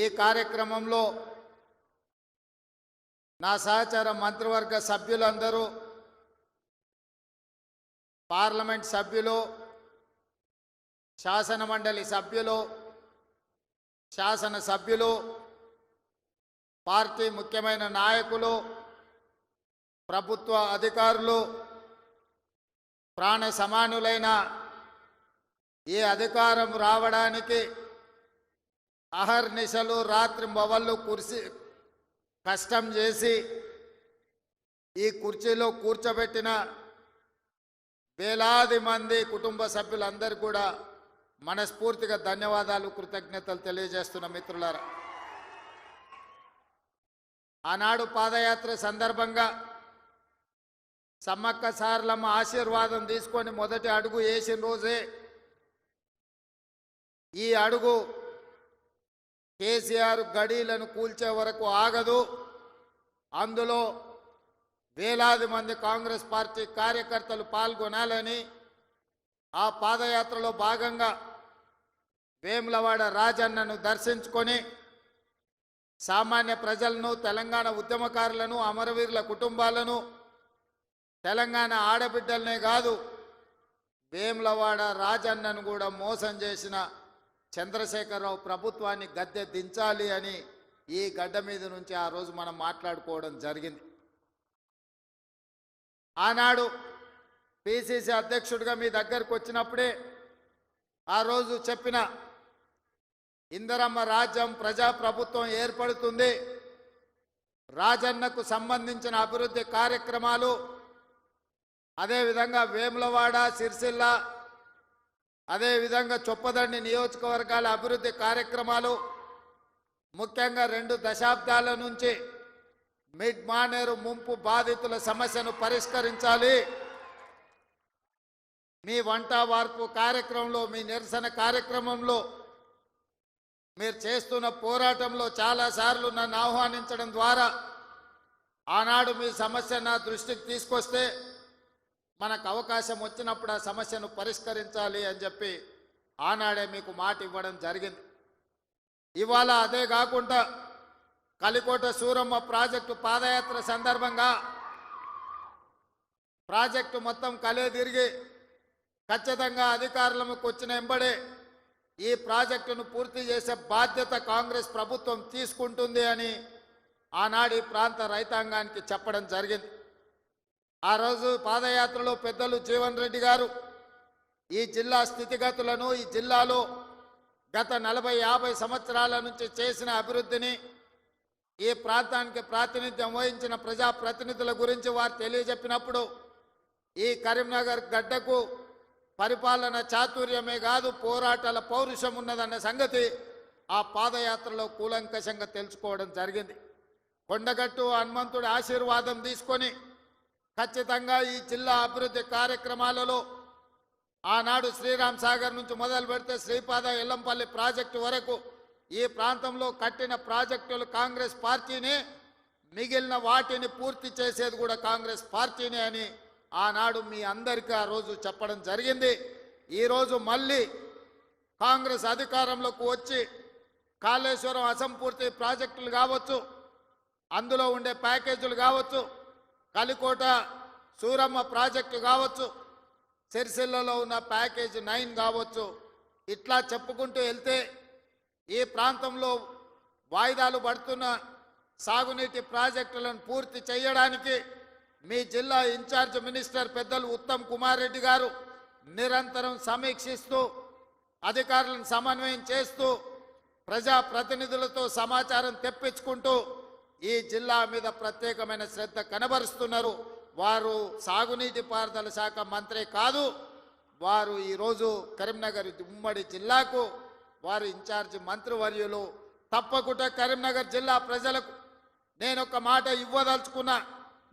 ఈ కార్యక్రమంలో నా సహచర మంత్రివర్గ సభ్యులందరూ, పార్లమెంట్ సభ్యులు, శాసన మండలి సభ్యులు, శాసన సభ్యులు, పార్టీ ముఖ్యమైన నాయకులు, ప్రభుత్వ అధికారులు, ప్రాణ సమానులైన ఈ అధికారం రావడానికి అహర్నిశలు రాత్రింబవళ్ళు కష్టం చేసి ఈ కుర్చీలో కూర్చోబెట్టిన వేలాది మంది కుటుంబ సభ్యులందరూ కూడా మనస్ఫూర్తిగా ధన్యవాదాలు, కృతజ్ఞతలు తెలియజేస్తున్న మిత్రులారా. ఆనాడు పాదయాత్ర సందర్భంగా సమ్మక్క సారలమ్మ ఆశీర్వాదం తీసుకొని మొదటి అడుగు వేసిన రోజే ఈ అడుగు కేసీఆర్ గడీలను కూల్చే వరకు ఆగదు. అందులో వేలాది మంది కాంగ్రెస్ పార్టీ కార్యకర్తలు పాల్గొనాలని ఆ పాదయాత్రలో భాగంగా వేములవాడ రాజన్నను దర్శించుకొని సామాన్య ప్రజలను, తెలంగాణ ఉద్యమకారులను, అమరవీరుల కుటుంబాలను, తెలంగాణ ఆడబిడ్డలనే కాదు వేములవాడ రాజన్నను కూడా మోసం చేసిన చంద్రశేఖరరావు ప్రభుత్వాన్ని గద్దె దించాలి అని ఈ గడ్డ మీద నుంచి ఆ రోజు మనం మాట్లాడుకోవడం జరిగింది. ఆనాడు పిసిసి అధ్యక్షుడిగా మీ దగ్గరకు వచ్చినప్పుడే ఆ రోజు చెప్పిన ఇందిరమ్మ రాజ్యం ప్రజాప్రభుత్వం ఏర్పడుతుంది, రాజన్నకు సంబంధించిన అభివృద్ధి కార్యక్రమాలు, అదేవిధంగా వేములవాడ, సిరిసిల్ల, అదేవిధంగా చొప్పదండి నియోజకవర్గాల అభివృద్ధి కార్యక్రమాలు, ముఖ్యంగా 2 దశాబ్దాల నుంచి మిడ్ మానేరు ముంపు బాధితుల సమస్యను పరిష్కరించాలి. మీ వంట వార్పు కార్యక్రమంలో, మీ నిరసన కార్యక్రమంలో, మీరు చేస్తున్న పోరాటంలో చాలాసార్లు నన్ను ఆహ్వానించడం ద్వారా ఆనాడు మీ సమస్య నా దృష్టికి తీసుకొస్తే మనకు అవకాశం వచ్చినప్పుడు ఆ సమస్యను పరిష్కరించాలి అని చెప్పి ఆనాడే మీకు మాట ఇవ్వడం జరిగింది. ఇవాళ అదే కాకుండా కలికోట సూరమ్మ ప్రాజెక్టు పాదయాత్ర సందర్భంగా ప్రాజెక్టు మొత్తం కలే తిరిగి ఖచ్చితంగా అధికారులకు వచ్చిన వెంబడే ఈ ప్రాజెక్టును పూర్తి చేసే బాధ్యత కాంగ్రెస్ ప్రభుత్వం తీసుకుంటుంది అని ఆనాడు ఈ ప్రాంత రైతాంగానికి చెప్పడం జరిగింది. ఆ రోజు పాదయాత్రలో పెద్దలు జీవన్ రెడ్డి గారు ఈ జిల్లా స్థితిగతులను, ఈ జిల్లాలో గత 40-50 సంవత్సరాల నుంచి చేసిన అభివృద్ధిని, ఈ ప్రాంతానికి ప్రాతినిధ్యం వహించిన ప్రజాప్రతినిధుల గురించి వారు తెలియజెప్పినప్పుడు ఈ కరీంనగర్ గడ్డకు పరిపాలన చాతుర్యమే కాదు పోరాటాల పౌరుషం ఉన్నదన్న సంగతి ఆ పాదయాత్రలో కూలంకషంగా తెలుసుకోవడం జరిగింది. కొండగట్టు హనుమంతుడి ఆశీర్వాదం తీసుకొని ఖచ్చితంగా ఈ జిల్లా అభివృద్ధి కార్యక్రమాలలో ఆనాడు శ్రీరామ్ సాగర్ నుంచి మొదలు పెడితే శ్రీపాద ఎల్లంపల్లి ప్రాజెక్టు వరకు ఈ ప్రాంతంలో కట్టిన ప్రాజెక్టులు కాంగ్రెస్ పార్టీనే, మిగిలిన వాటిని పూర్తి చేసేది కూడా కాంగ్రెస్ పార్టీనే అని ఆనాడు మీ అందరికీ ఆ రోజు చెప్పడం జరిగింది. ఈరోజు మళ్ళీ కాంగ్రెస్ అధికారంలోకి వచ్చి కాళేశ్వరం అసంపూర్తి ప్రాజెక్టులు కావచ్చు, అందులో ఉండే ప్యాకేజీలు కావచ్చు, కలికోట సూరమ్మ ప్రాజెక్టు కావచ్చు, సిరిసిల్లలో ఉన్న ప్యాకేజ్ 9 కావచ్చు, ఇట్లా చెప్పుకుంటూ వెళ్తే ఈ ప్రాంతంలో వాయిదాలు పడుతున్న సాగునీటి ప్రాజెక్టులను పూర్తి చేయడానికి మీ జిల్లా ఇన్ఛార్జ్ మినిస్టర్ పెద్దలు ఉత్తమ్ కుమార్ రెడ్డి గారు నిరంతరం సమీక్షిస్తూ, అధికారులను సమన్వయం చేస్తూ, ప్రజాప్రతినిధులతో సమాచారం తెప్పించుకుంటూ ఈ జిల్లా మీద ప్రత్యేకమైన శ్రద్ధ కనబరుస్తున్నారు. వారు సాగునీటి పారుదల శాఖ మంత్రి కాదు, వారు ఈరోజు కరీంనగర్ ఉమ్మడి జిల్లాకు వారు ఇన్ఛార్జి మంత్రివర్యులు. తప్పకుండా కరీంనగర్ జిల్లా ప్రజలకు నేను ఒక మాట ఇవ్వదలుచుకున్నా,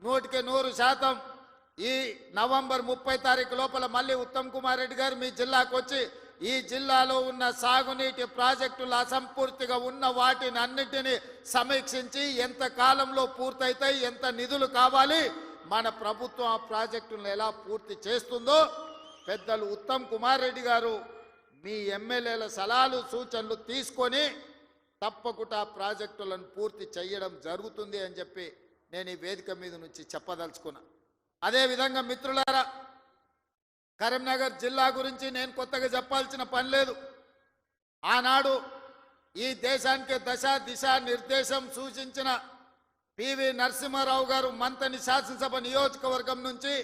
100% ఈ నవంబర్ 30 తారీఖు లోపల మళ్ళీ ఉత్తమ్ కుమార్ రెడ్డి గారు మీ జిల్లాకు వచ్చి ఈ జిల్లాలో ఉన్న సాగునీటి ప్రాజెక్టులు అసంపూర్తిగా ఉన్న వాటిని అన్నిటినీ సమీక్షించి ఎంత కాలంలో పూర్తయితాయి, ఎంత నిధులు కావాలి, మన ప్రభుత్వం ఆ ప్రాజెక్టులను ఎలా పూర్తి చేస్తుందో పెద్దలు ఉత్తమ్ కుమార్ రెడ్డి గారు మీ ఎమ్మెల్యేల సలహాలు సూచనలు తీసుకొని తప్పకుండా ప్రాజెక్టులను పూర్తి చేయడం జరుగుతుంది అని చెప్పి నేను ఈ వేదిక మీద నుంచి చెప్పదలుచుకున్నా. అదేవిధంగా మిత్రులారా, కరీంనగర్ జిల్లా గురించి నేను కొత్తగా చెప్పాల్సిన పని లేదు. ఆనాడు ఈ దేశానికి దశ దిశ నిర్దేశం సూచించిన పివి నరసింహారావు గారు మంతని శాసనసభ నియోజకవర్గం నుంచి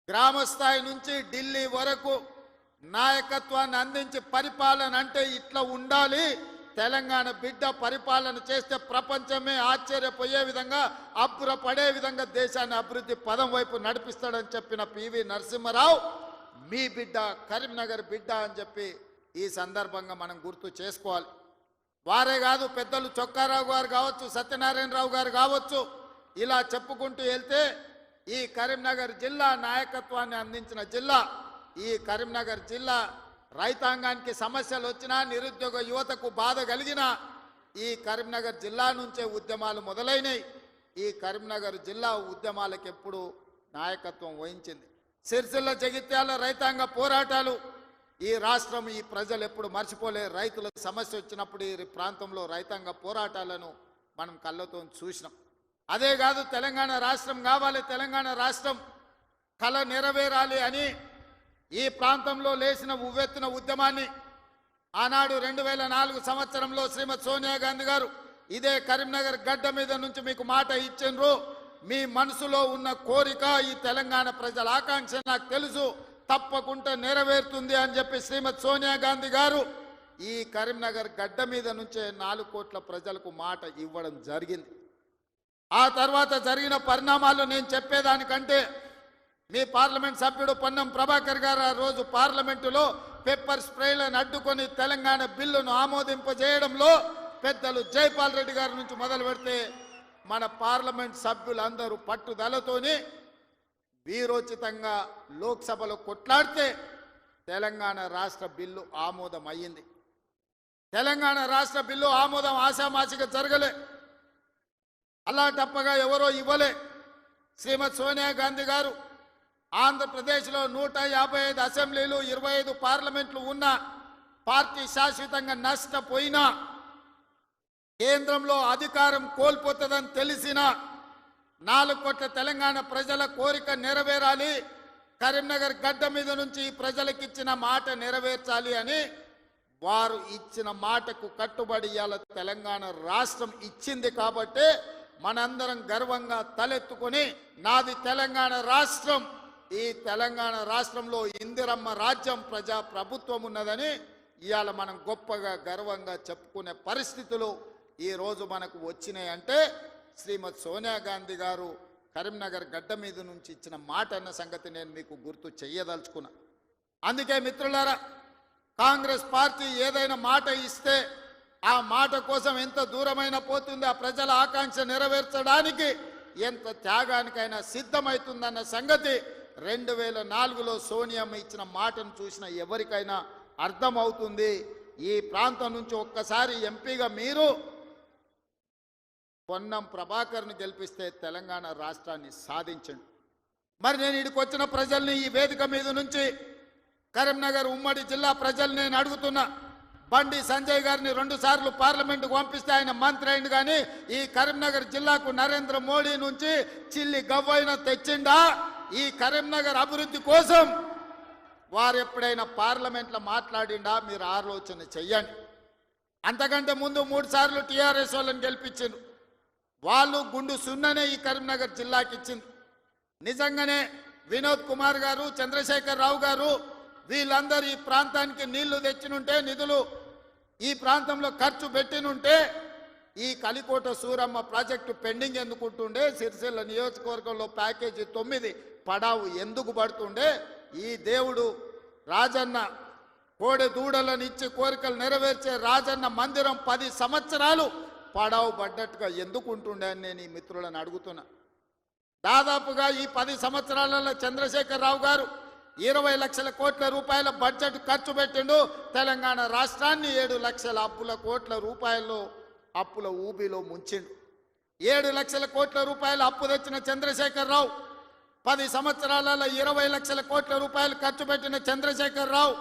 గ్రామ స్థాయి నుంచి ఢిల్లీ వరకు నాయకత్వాన్ని అందించి పరిపాలన అంటే ఇట్లా ఉండాలి, తెలంగాణ బిడ్డ పరిపాలన చేస్తే ప్రపంచమే ఆశ్చర్యపోయే విధంగా అబ్బురపడే విధంగా దేశాన్ని అభివృద్ధి పదం వైపు నడిపిస్తాడని చెప్పిన పివి నరసింహారావు మీ బిడ్డ, కరీంనగర్ బిడ్డ అని చెప్పి ఈ సందర్భంగా మనం గుర్తు చేసుకోవాలి. వారే కాదు, పెద్దలు చొక్కారావు గారు కావచ్చు, సత్యనారాయణరావు గారు కావచ్చు, ఇలా చెప్పుకుంటూ వెళ్తే ఈ కరీంనగర్ జిల్లా నాయకత్వాన్ని అందించిన జిల్లా. ఈ కరీంనగర్ జిల్లా రైతాంగానికి సమస్యలు వచ్చినా, నిరుద్యోగ యువతకు బాధ కలిగిన ఈ కరీంనగర్ జిల్లా నుంచే ఉద్యమాలు మొదలైనవి. ఈ కరీంనగర్ జిల్లా ఉద్యమాలకు ఎప్పుడు నాయకత్వం వహించింది. సిరిసిల్ల జగిత్యాల రైతాంగ పోరాటాలు ఈ రాష్ట్రం, ఈ ప్రజలు ఎప్పుడు మర్చిపోలే. రైతుల సమస్య వచ్చినప్పుడు ఈ ప్రాంతంలో రైతాంగ పోరాటాలను మనం కళ్ళతో చూసినాం. అదే కాదు, తెలంగాణ రాష్ట్రం కావాలి, తెలంగాణ రాష్ట్రం కళ నెరవేరాలి అని ఈ ప్రాంతంలో లేచిన ఉవ్వెత్తున ఉద్యమాన్ని ఆనాడు 2004 సంవత్సరంలో శ్రీమతి సోనియా గాంధీ గారు ఇదే కరీంనగర్ గడ్డ మీద నుంచి మీకు మాట ఇచ్చిండ్రు. మీ మనసులో ఉన్న కోరిక, ఈ తెలంగాణ ప్రజల ఆకాంక్ష నాకు తెలుసు, తప్పకుండా నెరవేరుతుంది అని చెప్పి శ్రీమతి సోనియా గాంధీ గారు ఈ కరీంనగర్ గడ్డ మీద నుంచే 4 కోట్ల ప్రజలకు మాట ఇవ్వడం జరిగింది. ఆ తర్వాత జరిగిన పరిణామాలు నేను చెప్పేదానికంటే మీ పార్లమెంట్ సభ్యుడు పొన్నం ప్రభాకర్ గారు ఆ రోజు పార్లమెంటులో పెప్పర్ స్ప్రేలను అడ్డుకొని తెలంగాణ బిల్లును ఆమోదింపజేయడంలో పెద్దలు జైపాల్ రెడ్డి గారి నుంచి మొదలు పెడితే మన పార్లమెంట్ సభ్యులందరూ పట్టుదలతోని వీరోచితంగా లోక్సభలో కొట్లాడితే తెలంగాణ రాష్ట్ర బిల్లు ఆమోదం అయ్యింది. తెలంగాణ రాష్ట్ర బిల్లు ఆమోదం ఆశామాసిగా జరగలే, అలాంటప్పగా ఎవరో ఇవ్వలే. శ్రీమతి సోనియా గాంధీ గారు ఆంధ్రప్రదేశ్లో 155 అసెంబ్లీలు, 25 పార్లమెంట్లు ఉన్న పార్టీ శాశ్వతంగా నష్టపోయినా, కేంద్రంలో అధికారం కోల్పోతుందని తెలిసిన 4 కోట్ల తెలంగాణ ప్రజల కోరిక నెరవేరాలి, కరీంనగర్ గడ్డ మీద నుంచి ప్రజలకు ఇచ్చిన మాట నెరవేర్చాలి అని వారు ఇచ్చిన మాటకు కట్టుబడి ఇవాళ తెలంగాణ రాష్ట్రం ఇచ్చింది. కాబట్టి మనందరం గర్వంగా తలెత్తుకొని నాది తెలంగాణ రాష్ట్రం, ఈ తెలంగాణ రాష్ట్రంలో ఇందిరమ్మ రాజ్యం, ప్రజా ప్రభుత్వం ఉన్నదని ఇవాళ మనం గొప్పగా గర్వంగా చెప్పుకునే పరిస్థితులు ఈ రోజు మనకు వచ్చినాయి. అంటే శ్రీమతి సోనియా గాంధీ గారు కరీంనగర్ గడ్డ మీద నుంచి ఇచ్చిన మాట అన్న సంగతి నేను మీకు గుర్తు చెయ్యదలుచుకున్నా. అందుకే మిత్రులారా, కాంగ్రెస్ పార్టీ ఏదైనా మాట ఇస్తే ఆ మాట కోసం ఎంత దూరమైనా పోతుంది, ఆ ప్రజల ఆకాంక్ష నెరవేర్చడానికి ఎంత త్యాగానికైనా సిద్ధమవుతుందన్న సంగతి 2004లో సోనియమ్మ ఇచ్చిన మాటను చూసిన ఎవరికైనా అర్థమవుతుంది. ఈ ప్రాంతం నుంచి ఒక్కసారి ఎంపీగా మీరు పొన్నం ప్రభాకర్ను గెలిపిస్తే తెలంగాణ రాష్ట్రాన్ని సాధించండి. మరి నేను ఇక్కడికి వచ్చిన ప్రజల్ని, ఈ వేదిక మీద నుంచి కరీంనగర్ ఉమ్మడి జిల్లా ప్రజల్ని నేను అడుగుతున్నా. బండి సంజయ్ గారిని 2 సార్లు పార్లమెంటుకు పంపిస్తే ఆయన మంత్రి అయింది, కానీ ఈ కరీంనగర్ జిల్లాకు నరేంద్ర మోడీ నుంచి చిల్లి గవ్వైనా తెచ్చిండా? ఈ కరీంనగర్ అభివృద్ధి కోసం వారు ఎప్పుడైనా పార్లమెంట్లో మాట్లాడిండా? మీరు ఆలోచన చెయ్యండి. అంతకంటే ముందు 3 సార్లు టీఆర్ఎస్ వాళ్ళని గెలిపించిండ్రు. వాళ్ళు గుండు సున్ననే ఈ కరీంనగర్ జిల్లాకి ఇచ్చింది. నిజంగానే వినోద్ కుమార్ గారు, చంద్రశేఖర్ రావు గారు వీళ్ళందరూ ఈ ప్రాంతానికి నీళ్లు తెచ్చినుంటే, నిధులు ఈ ప్రాంతంలో ఖర్చు పెట్టినుంటే ఈ కలికోట సూరమ్మ ప్రాజెక్టు పెండింగ్ ఎందుకుంటుండే? సిరిసిల్ల నియోజకవర్గంలో ప్యాకేజీ 9 పడావు ఎందుకు పడుతుండే? ఈ దేవుడు రాజన్న కోడె దూడలను ఇచ్చి కోరికలు నెరవేర్చే రాజన్న మందిరం 10 సంవత్సరాలు పడావు పడ్డట్టుగా ఎందుకు ఉంటుండే అని నేను ఈ మిత్రులను అడుగుతున్నా. దాదాపుగా ఈ 10 సంవత్సరాలలో చంద్రశేఖర్ రావు గారు 20 లక్షల కోట్ల రూపాయల బడ్జెట్ ఖర్చు పెట్టిండు. తెలంగాణ రాష్ట్రాన్ని 7 లక్షల కోట్ల రూపాయల్లో అప్పుల ఊబిలో ముంచిండు. 7 లక్షల కోట్ల రూపాయల అప్పు తెచ్చిన చంద్రశేఖర్ రావు, 10 సంవత్సరాలలో 20 లక్షల కోట్ల రూపాయలు ఖర్చు పెట్టిన చంద్రశేఖర్ రావు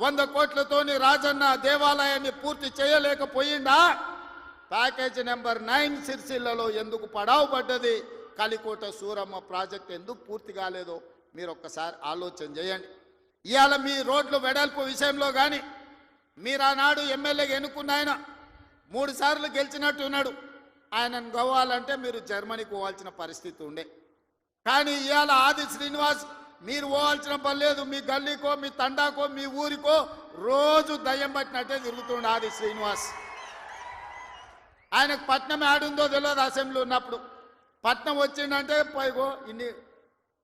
100 కోట్లతోని రాజన్న దేవాలయాన్ని పూర్తి చేయలేకపోయిందా? ప్యాకేజ్ నెంబర్ 9 సిరిసిల్లలో ఎందుకు పడావు పడ్డది? కలికోట సూరమ్మ ప్రాజెక్ట్ ఎందుకు పూర్తి కాలేదో మీరు ఒక్కసారి ఆలోచన చేయండి. ఇవాళ మీ రోడ్లు వెడల్పు విషయంలో కానీ మీరు ఆనాడు ఎమ్మెల్యేగా ఎన్నుకున్న ఆయన 3 సార్లు గెలిచినట్టున్నాడు. ఆయనను గవ్వాలంటే మీరు జర్మనీకి పోవాల్సిన పరిస్థితి ఉండే. కానీ ఇవాళ ఆది శ్రీనివాస్ మీరు పోవాల్సిన పని లేదు. మీ గల్లీకో మీ తండాకో మీ ఊరికో రోజు దయ్యం పట్టినట్టే తిరుగుతుండే ఆది శ్రీనివాస్. ఆయనకు పట్నం ఆడుందో తెలియదు. అసెంబ్లీ ఉన్నప్పుడు పట్నం వచ్చిందంటే పైగో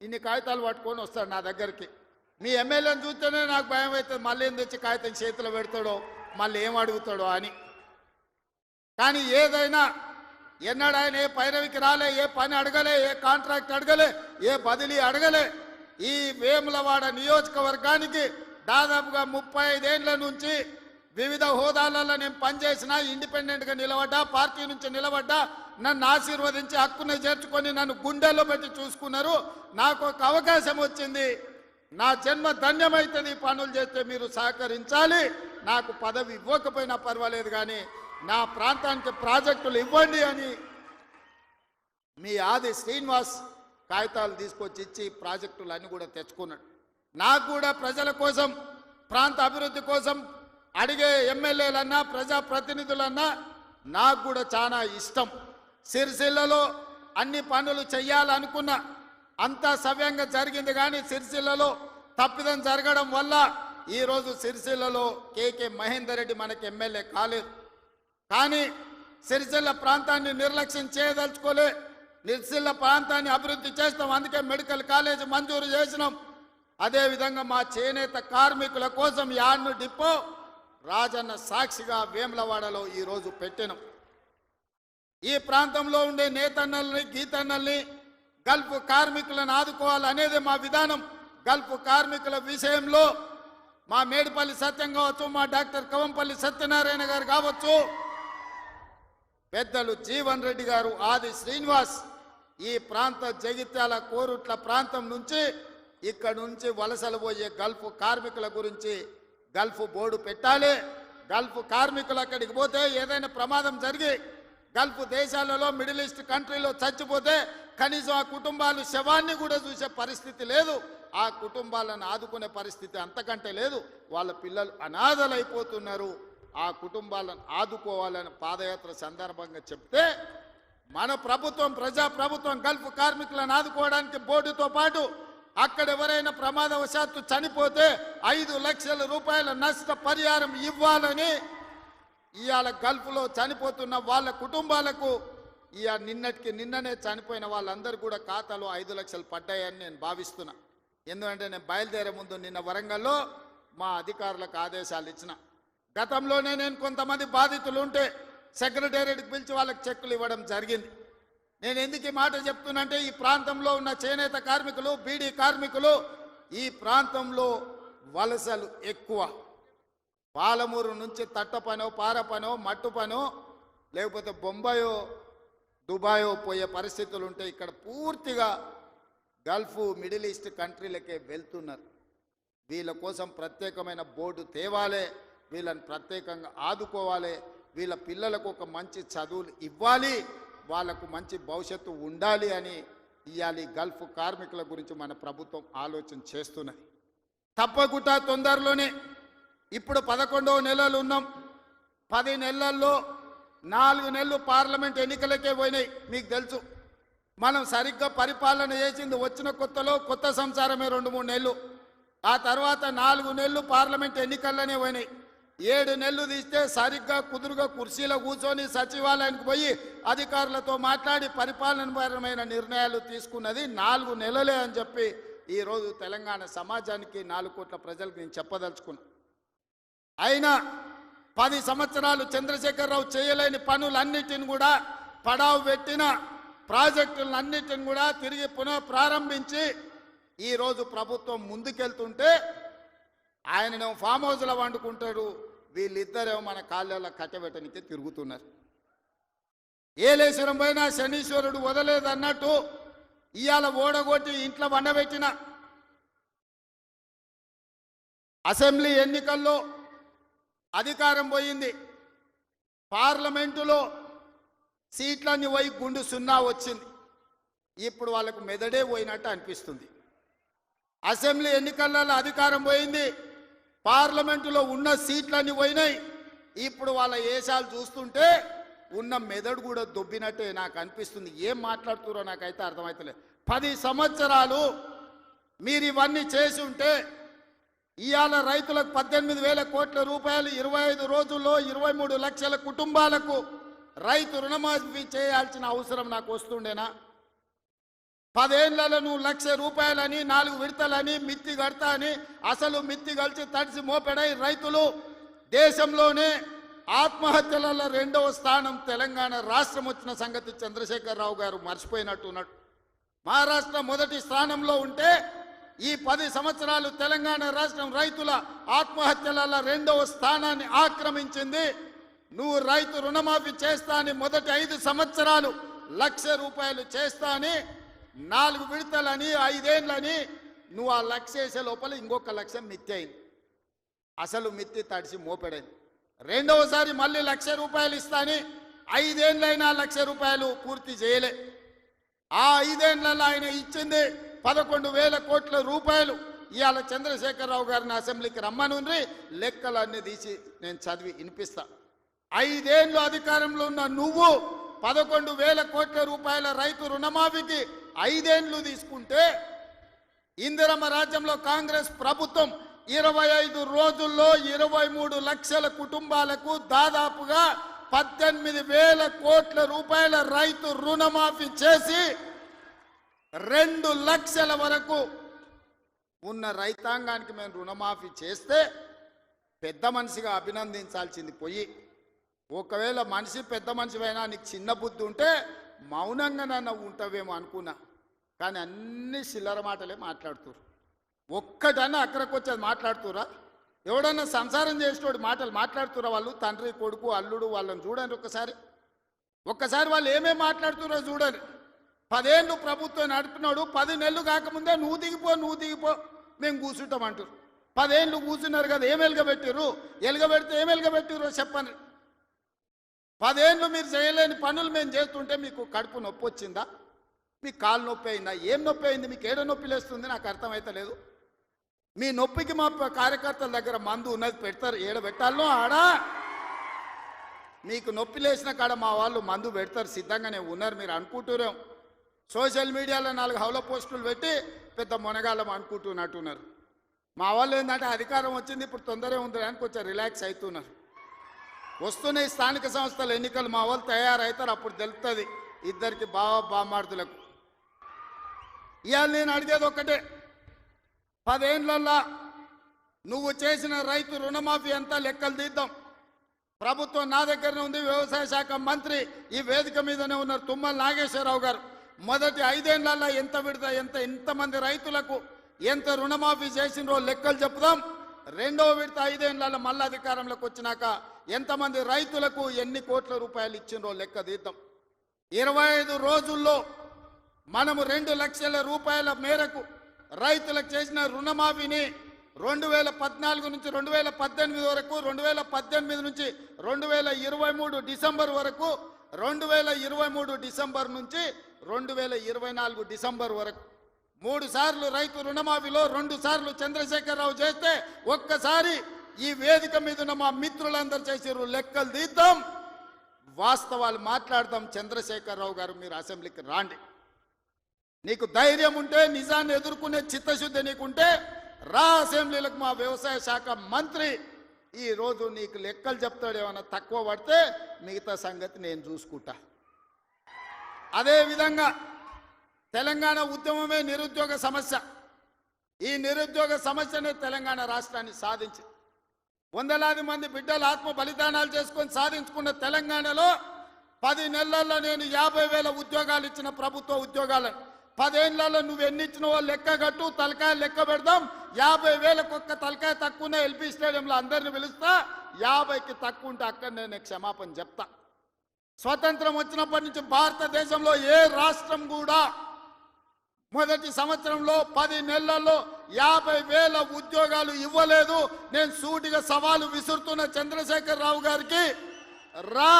ఇన్ని కాగితాలు పట్టుకొని వస్తాడు నా దగ్గరికి. మీ ఎమ్మెల్యేని చూస్తేనే నాకు భయం అవుతుంది, మళ్ళీ ఏం తెచ్చి కాగితం చేతిలో పెడతాడో, మళ్ళీ ఏం అడుగుతాడో అని. కానీ ఏదైనా ఎన్నడూ ఆయన ఏ పైరవికి రాలే, ఏ పని అడగలే, ఏ కాంట్రాక్ట్ అడగలే, ఏ బదిలీ అడగలే. ఈ వేములవాడ నియోజకవర్గానికి దాదాపుగా 35 ఏళ్ల నుంచి వివిధ హోదాలలో నేను పనిచేసిన, ఇండిపెండెంట్గా నిలబడ్డా, పార్టీ నుంచి నిలబడ్డా, నన్ను ఆశీర్వదించి హక్కును చేర్చుకొని నన్ను గుండెల్లో పెట్టి చూసుకున్నారు. నాకు ఒక అవకాశం వచ్చింది, నా జన్మ ధన్యమవుతుంది. పనులు చేస్తే మీరు సహకరించాలి. నాకు పదవి ఇవ్వకపోయినా పర్వాలేదు, కానీ నా ప్రాంతానికి ప్రాజెక్టులు ఇవ్వండి అని మీ ఆది శ్రీనివాస్ కాగితాలు తీసుకొచ్చి ఇచ్చి ప్రాజెక్టులు అన్నీ కూడా తెచ్చుకున్నాడు. నాకు కూడా ప్రజల కోసం, ప్రాంత అభివృద్ధి కోసం అడిగే ఎమ్మెల్యేలన్నా ప్రజాప్రతినిధులన్నా నాకు కూడా చాలా ఇష్టం. సిరిసిల్లలో అన్ని పనులు చెయ్యాలనుకున్నా అంతా సవ్యంగా జరిగింది. కానీ సిరిసిల్లలో తప్పిదం జరగడం వల్ల ఈరోజు సిరిసిల్లలో కేకే మహేందర్ రెడ్డి మనకి ఎమ్మెల్యే కాలేదు. కానీ సిరిసిల్ల ప్రాంతాన్ని నిర్లక్ష్యం చేయదలుచుకోలే. సిరిసిల్ల ప్రాంతాన్ని అభివృద్ధి చేస్తాం, అందుకే మెడికల్ కాలేజ్ మంజూరు చేసినాం. అదేవిధంగా మా చేనేత కార్మికుల కోసం యాడ్ను డిపో రాజన్న సాక్షిగా వేములవాడలో ఈరోజు పెట్టినాం. ఈ ప్రాంతంలో ఉండే నేతన్నల్ని గీతన్నల్ని గల్ఫ్ కార్మికులను ఆదుకోవాలనేది మా విధానం. గల్ఫ్ కార్మికుల విషయంలో మా మేడిపల్లి సత్యం కావచ్చు, మా డాక్టర్ కవంపల్లి సత్యనారాయణ గారు కావచ్చు, పెద్దలు జీవన్ రెడ్డి గారు, ఆది శ్రీనివాస్ ఈ ప్రాంత జగిత్యాల కోరుట్ల ప్రాంతం నుంచి ఇక్కడ నుంచి వలసలు పోయే గల్ఫ్ కార్మికుల గురించి గల్ఫ్ బోర్డు పెట్టాలి. గల్ఫ్ కార్మికులు అక్కడికి పోతే ఏదైనా ప్రమాదం జరిగి గల్ఫ్ దేశాలలో, మిడిల్ ఈస్ట్ కంట్రీలో చచ్చిపోతే కనీసం ఆ కుటుంబాలు శవాన్ని కూడా చూసే పరిస్థితి లేదు. ఆ కుటుంబాలను ఆదుకునే పరిస్థితి అంతకంటే లేదు. వాళ్ళ పిల్లలు అనాథలైపోతున్నారు. ఆ కుటుంబాలను ఆదుకోవాలని పాదయాత్ర సందర్భంగా చెప్తే మన ప్రభుత్వం, ప్రజాప్రభుత్వం గల్ఫ్ కార్మికులను ఆదుకోవడానికి బోర్డుతో పాటు అక్కడ ఎవరైనా ప్రమాదవశాత్తు చనిపోతే 5 లక్షల రూపాయల నష్టపరిహారం ఇవ్వాలని ఇవాళ గల్ఫ్లో చనిపోతున్న వాళ్ళ కుటుంబాలకు నిన్ననే చనిపోయిన వాళ్ళందరూ కూడా ఖాతాలో 5 లక్షలు పడ్డాయని నేను భావిస్తున్నా. ఎందుకంటే నేను బయలుదేరే ముందు నిన్న వరంగల్లో మా అధికారులకు ఆదేశాలు ఇచ్చిన. గతంలోనే నేను కొంతమంది బాధితులు ఉంటే సెక్రటేరియట్కి పిలిచి వాళ్ళకి చెక్కులు ఇవ్వడం జరిగింది. నేను ఎందుకు ఈ మాట చెప్తున్నంటే ఈ ప్రాంతంలో ఉన్న చేనేత కార్మికులు, బీడీ కార్మికులు ఈ ప్రాంతంలో వలసలు ఎక్కువ. పాలమూరు నుంచి తట్ట పనో, పార పనో, మట్టు పనో, లేకపోతే బొంబాయో దుబాయో పోయే పరిస్థితులు ఉంటే ఇక్కడ పూర్తిగా గల్ఫ్, మిడిల్ ఈస్ట్ కంట్రీలకే వెళ్తున్నారు. వీళ్ళ కోసం ప్రత్యేకమైన బోర్డు తేవాలి, వీళ్ళని ప్రత్యేకంగా ఆదుకోవాలి, వీళ్ళ పిల్లలకు ఒక మంచి చదువులు ఇవ్వాలి, వాళ్లకు మంచి భవిష్యత్తు ఉండాలి అని ఇవాళ గల్ఫ్ కార్మికుల గురించి మన ప్రభుత్వం ఆలోచన చేస్తున్నది. తప్పకుండా తొందరలోనే ఇప్పుడు 11వ నెలలు ఉన్నాం. 10 నెలల్లో 4 నెలలు పార్లమెంట్ ఎన్నికలకే పోయినాయి. మీకు తెలుసు, మనం సరిగ్గా పరిపాలన చేసింది వచ్చిన కొత్తలో కొత్త సంసారమే 2-3 నెలలు. ఆ తర్వాత 4 నెలలు పార్లమెంట్ ఎన్నికల్లోనే పోయినాయి. 7 నెలలు తీస్తే సరిగ్గా కుదురుగా కుర్చీలో కూర్చొని సచివాలయానికి పోయి అధికారులతో మాట్లాడి పరిపాలనపరమైన నిర్ణయాలు తీసుకున్నది 4 నెలలే అని చెప్పి ఈరోజు తెలంగాణ సమాజానికి 4 కోట్ల ప్రజలకు నేను చెప్పదలుచుకున్నా. అయినా 10 సంవత్సరాలు చంద్రశేఖరరావు చేయలేని పనులన్నిటిని కూడా పడావు పెట్టిన ప్రాజెక్టులన్నిటిని కూడా తిరిగి పునః ప్రారంభించి ఈరోజు ప్రభుత్వం ముందుకెళ్తుంటే ఆయననేమో ఫామ్ హౌస్లో వండుకుంటాడు, వీళ్ళిద్దరేమో మన కాళ్ళలో కట్టబెట్టనికి తిరుగుతున్నారు. ఏలేశ్వరం పైన శనీశ్వరుడు వదలేదన్నట్టు ఇవాళ ఓడగొట్టి ఇంట్లో వండబెట్టిన అసెంబ్లీ ఎన్నికల్లో అధికారం పోయింది, పార్లమెంటులో సీట్లన్నీ పోయి గుండు సున్నా వచ్చింది. ఇప్పుడు వాళ్ళకు మెదడే పోయినట్టు అనిపిస్తుంది. అసెంబ్లీ ఎన్నికలలో అధికారం పోయింది, పార్లమెంటులో ఉన్న సీట్లన్నీ పోయినాయి. ఇప్పుడు వాళ్ళ ఏషాలు చూస్తుంటే ఉన్న మెదడు కూడా దొబ్బినట్టే నాకు అనిపిస్తుంది. ఏం మాట్లాడుతున్నారో నాకైతే అర్థమవుతలేదు. 10 సంవత్సరాలు మీరు ఇవన్నీ చేసి ఉంటే ఇవాళ రైతులకు 18,000 కోట్ల రూపాయలు 25 రోజుల్లో 23 లక్షల కుటుంబాలకు రైతు రుణమాఫీ చేయాల్సిన అవసరం నాకు వస్తుండేనా? 10 ఏళ్లలో నువ్వు 1,00,000 రూపాయలని 4 విడతలని మిత్తి కడతా అని అసలు మిత్తి కలిసి తడిసి మోపెడై రైతులు దేశంలోనే ఆత్మహత్యలలో 2వ స్థానం తెలంగాణ రాష్ట్రం వచ్చిన సంగతి చంద్రశేఖరరావు గారు మర్చిపోయినట్టున్నాడు. మహారాష్ట్ర మొదటి స్థానంలో ఉంటే ఈ 10 సంవత్సరాలు తెలంగాణ రాష్ట్రం రైతుల ఆత్మహత్యలలో 2వ స్థానాన్ని ఆక్రమించింది. నువ్వు రైతు రుణమాఫీ చేస్తా అని మొదటి 5 సంవత్సరాలు 1,00,000 రూపాయలు చేస్తా అని 4 విడతలని 5 ఏళ్ళని నువ్వు ఆ 1,00,000 చేసే లోపల ఇంకొక 1,00,000 మిత్తి అయింది. అసలు మిత్తి తడిసి మోపెడైంది. రెండవసారి మళ్ళీ 1,00,000 రూపాయలు ఇస్తాని 5 ఏళ్ళైనా 1,00,000 రూపాయలు పూర్తి చేయలే. ఆ 5 ఏళ్లలో ఆయన ఇచ్చింది 11,000 కోట్ల రూపాయలు. ఇవాళ చంద్రశేఖరరావు గారిని అసెంబ్లీకి రమ్మనుండ్రి, లెక్కలన్నీ తీసి నేను చదివి వినిపిస్తా. 5 ఏళ్ళు అధికారంలో ఉన్న నువ్వు 11,000 కోట్ల రూపాయల రైతు రుణమాఫీకి 5 ఏళ్ళు తీసుకుంటే, ఇందిరమ్మ రాజ్యంలో కాంగ్రెస్ ప్రభుత్వం 25 రోజుల్లో 23 లక్షల కుటుంబాలకు దాదాపుగా 18,000 కోట్ల రూపాయల రైతు రుణమాఫీ చేసి 2 లక్షల వరకు ఉన్న రైతాంగానికి మేము రుణమాఫీ చేస్తే పెద్ద మనిషిగా అభినందించాల్సింది పోయి, ఒకవేళ మనిషి పెద్ద మనిషివైనా నీకు చిన్న బుద్ధి ఉంటే మౌనంగా నన్ను ఉంటావేమో అనుకున్నా. కానీ అన్ని చిల్లర మాటలే మాట్లాడుతురు. ఒక్కటన్నా అక్కడికి వచ్చేది మాట్లాడుతురా? ఎవడన్నా సంసారం చేసేటోడు మాటలు మాట్లాడుతురా? వాళ్ళు తండ్రి కొడుకు అల్లుడు వాళ్ళని చూడండి ఒక్కసారి వాళ్ళు ఏమేమి మాట్లాడుతురో చూడండి. 10 ఏళ్ళు ప్రభుత్వం నడిపినాడు, 10 నెలలు కాకముందే నువ్వు దిగిపో మేము కూర్చుంటామంటారు. 10 ఏళ్ళు కూర్చున్నారు కదా, ఏం ఎలుగబెట్టిర్రు? ఎలుగబెడితే ఏం ఎలుగబెట్టిర్రో చెప్పండి. 10 ఏళ్ళు మీరు చేయలేని పనులు మేము చేస్తుంటే మీకు కడుపు నొప్పి వచ్చిందా? మీకు కాలు నొప్పి అయిందా? ఏం నొప్పి అయింది? మీకు ఏడ నొప్పి లేస్తుంది? నాకు అర్థమైతలేదు. మీ నొప్పికి మా కార్యకర్తల దగ్గర మందు ఉన్నది, పెడతారు. ఏడ పెట్టాలనో ఆడా మీకు నొప్పి లేచిన కాడ మా వాళ్ళు మందు పెడతారు, సిద్ధంగానే ఉన్నారు. మీరు అనుకుంటున్నాం సోషల్ మీడియాలో 4 హౌల పోస్టులు పెట్టి పెద్ద మొనగాళ్ళం అనుకుంటున్నట్టున్నారు. మా వాళ్ళు ఏంటంటే అధికారం వచ్చింది ఇప్పుడు తొందరగా ఉంది అని కొంచెం రిలాక్స్ అవుతున్నారు. వస్తున్నాయి స్థానిక సంస్థల ఎన్నికలు, మా వాళ్ళు తయారవుతారు, అప్పుడు తెలుస్తుంది ఇద్దరికి బామార్దులకు. ఇవాళ నేను అడిగేది ఒక్కటే, 10 ఏళ్లల్లో నువ్వు చేసిన రైతు రుణమాఫీ అంతా లెక్కలు తీద్దాం. ప్రభుత్వం నా దగ్గరనే ఉంది, వ్యవసాయ శాఖ మంత్రి ఈ వేదిక మీదనే ఉన్నారు, తుమ్మల నాగేశ్వరరావు గారు. మొదటి 5 ఏళ్లలో ఎంత విడత ఎంతమంది రైతులకు ఎంత రుణమాఫీ చేసినో లెక్కలు చెప్పుదాం. 2వ విడత 5 ఏళ్లలో మళ్ళీ అధికారంలోకి వచ్చినాక ఎంతమంది రైతులకు ఎన్ని కోట్ల రూపాయలు ఇచ్చినో లెక్క తీద్దాం. 25 రోజుల్లో మనము 2 లక్షల రూపాయల మేరకు రైతులకు చేసిన రుణమాఫీని 2014 నుంచి 2018 వరకు, 2018 నుంచి 2023 డిసెంబర్ వరకు, 2023 డిసెంబర్ నుంచి 2024 డిసెంబర్ వరకు 3 సార్లు రైతు రుణమాఫీలో 2 సార్లు చంద్రశేఖరరావు చేస్తే ఒక్కసారి ఈ వేదిక మీద ఉన్న మా మిత్రులందరూ చేసారు. లెక్కలు తీద్దాం, వాస్తవాలు మాట్లాడదాం. చంద్రశేఖరరావు గారు మీరు అసెంబ్లీకి రాండి. నీకు ధైర్యం ఉంటే, నిజాన్ని ఎదుర్కొనే చిత్తశుద్ధి నీకుంటే రా అసెంబ్లీలకు. మా వ్యవసాయ శాఖ మంత్రి ఈరోజు నీకు లెక్కలు చెప్తాడు, ఏమన్నా తక్కువ పడితే మిగతా సంగతి నేను చూసుకుంటా. అదేవిధంగా తెలంగాణ ఉద్యమమే నిరుద్యోగ సమస్య. ఈ నిరుద్యోగ సమస్యనే తెలంగాణ రాష్ట్రాన్ని సాధించి వందలాది మంది బిడ్డలు ఆత్మ బలిదానాలు చేసుకొని సాధించుకున్న తెలంగాణలో 10 నెలల్లో నేను 50,000 ఉద్యోగాలు ఇచ్చిన ప్రభుత్వ ఉద్యోగాలను 10 ఏళ్లలో నువ్వు ఎన్ని ఇచ్చినవో లెక్క కట్టు, తలకాయ లెక్క పెడదాం. 50,000కు ఒక్క తలకాయ తక్కువ ఎల్పీ స్టేడియంలో అందరిని పిలుస్తా. 50కి తక్కువ ఉంటే అక్కడ నేను క్షమాపణ చెప్తా. స్వతంత్రం వచ్చినప్పటి నుంచి భారతదేశంలో ఏ రాష్ట్రం కూడా మొదటి సంవత్సరంలో 10 నెలల్లో 50,000 ఉద్యోగాలు ఇవ్వలేదు. నేను సూటిగా సవాలు విసురుతున్న చంద్రశేఖర్ రావు గారికి, రా